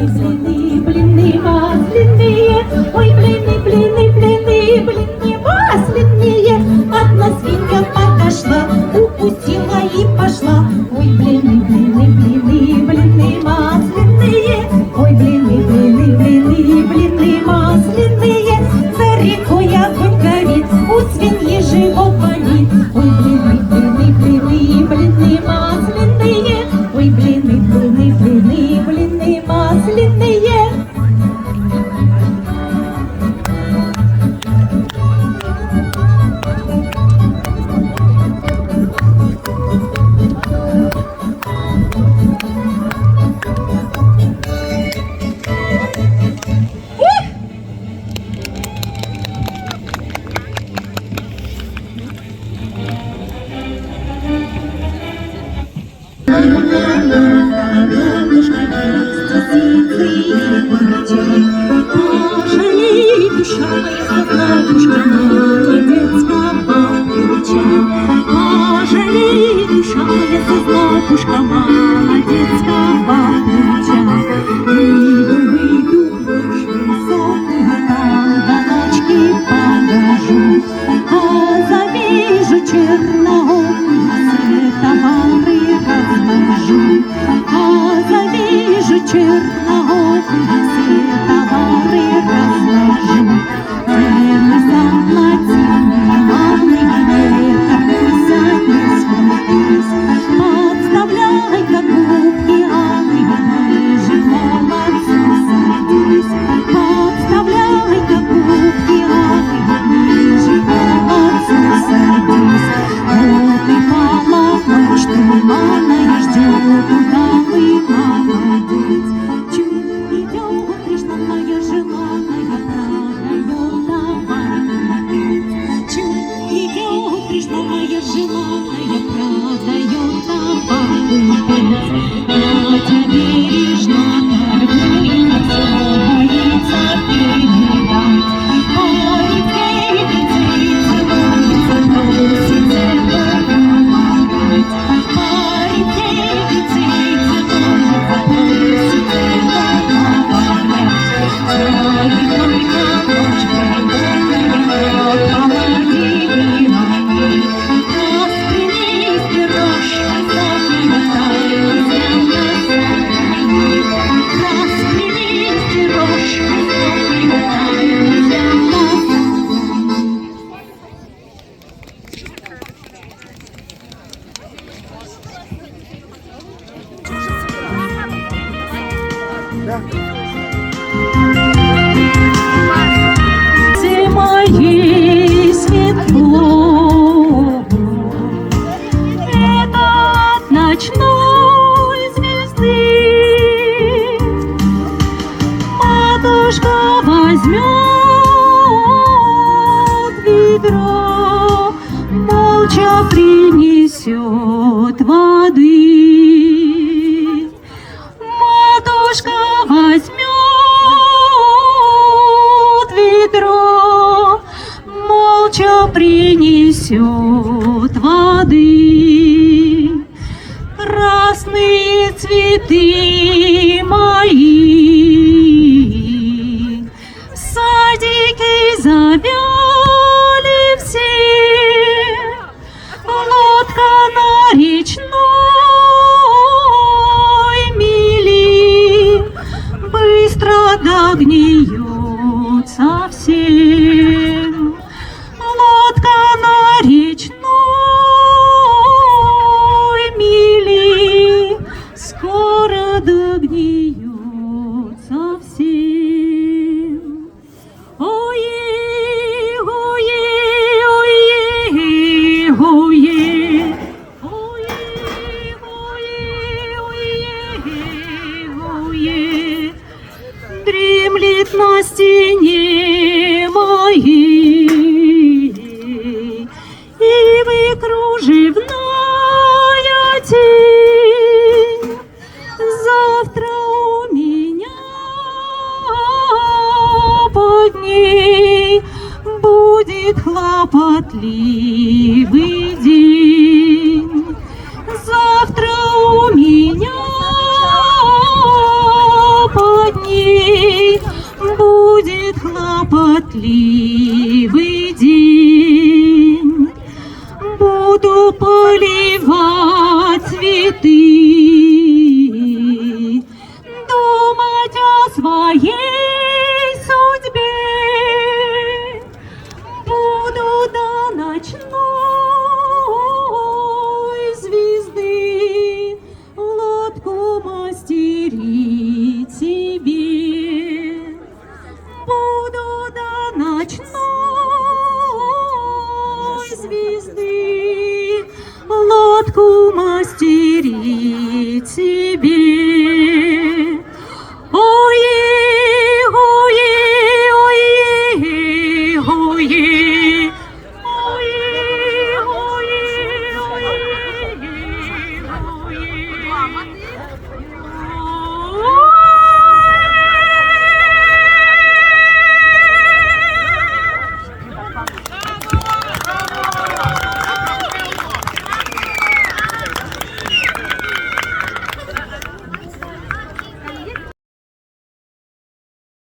блины, блины масляные, ой, блины, блины, блины, блины масляные. Одна свинья подошла, укусила и пошла. Ой, блины, блины, блины, блины масляные, ой, блины, блины, блины, блины масляные. За рекой огонь горит, у свиньи живот болит. Ой, блины, блины, блины, блины масляные, ой, блины, блины, блины, блины масляные. Жалей душа моя, бабушка, молодец, бабушка. Жалей душа моя, бабушка, молодец, бабушка. Выйду высокую, там до ночки погожу, завижу черноокую, все товары разложу. Завижу черноокую, все товары разложу. Это золотые мамы, это высоты смутись. Подставляй-ка губки алые, ближе к молодцу садись. Подставляй-ка губки алые, ближе к молодцу садись. Вот и половой, что маная ждет, удалый молодец. Чуть идет, Кришна моя желанная, продает давай молодец. Чуть идет, Кришна моя желанная, продает давай молодец. Я тебя бережно торгую, все боится передать. Ой, птицы целуются, носится помогать. Ой, птицы целуются, носится помогать. Ой, только ночь пройдет, помоги мне. Распрямись, пирожка, сахарная тайна, распрямись, пирожка, сахарная тайна. Все мои светло, это от ночной звезды. Матушка возьмет ведро, молча принесет воды. Матушка возьмет ведро, молча принесет воды. Красные цветы мои в садике завяли все. Лодка на речной мели быстро догниет совсем. Лодка на речной мели скоро догниет совсем. Ое, ое, ое, ое, ое, ое, ое, дремлет на стене моей ивы кружевная тень. Завтра у меня под ней будет хлопотливый день. Завтра у меня под мастерів.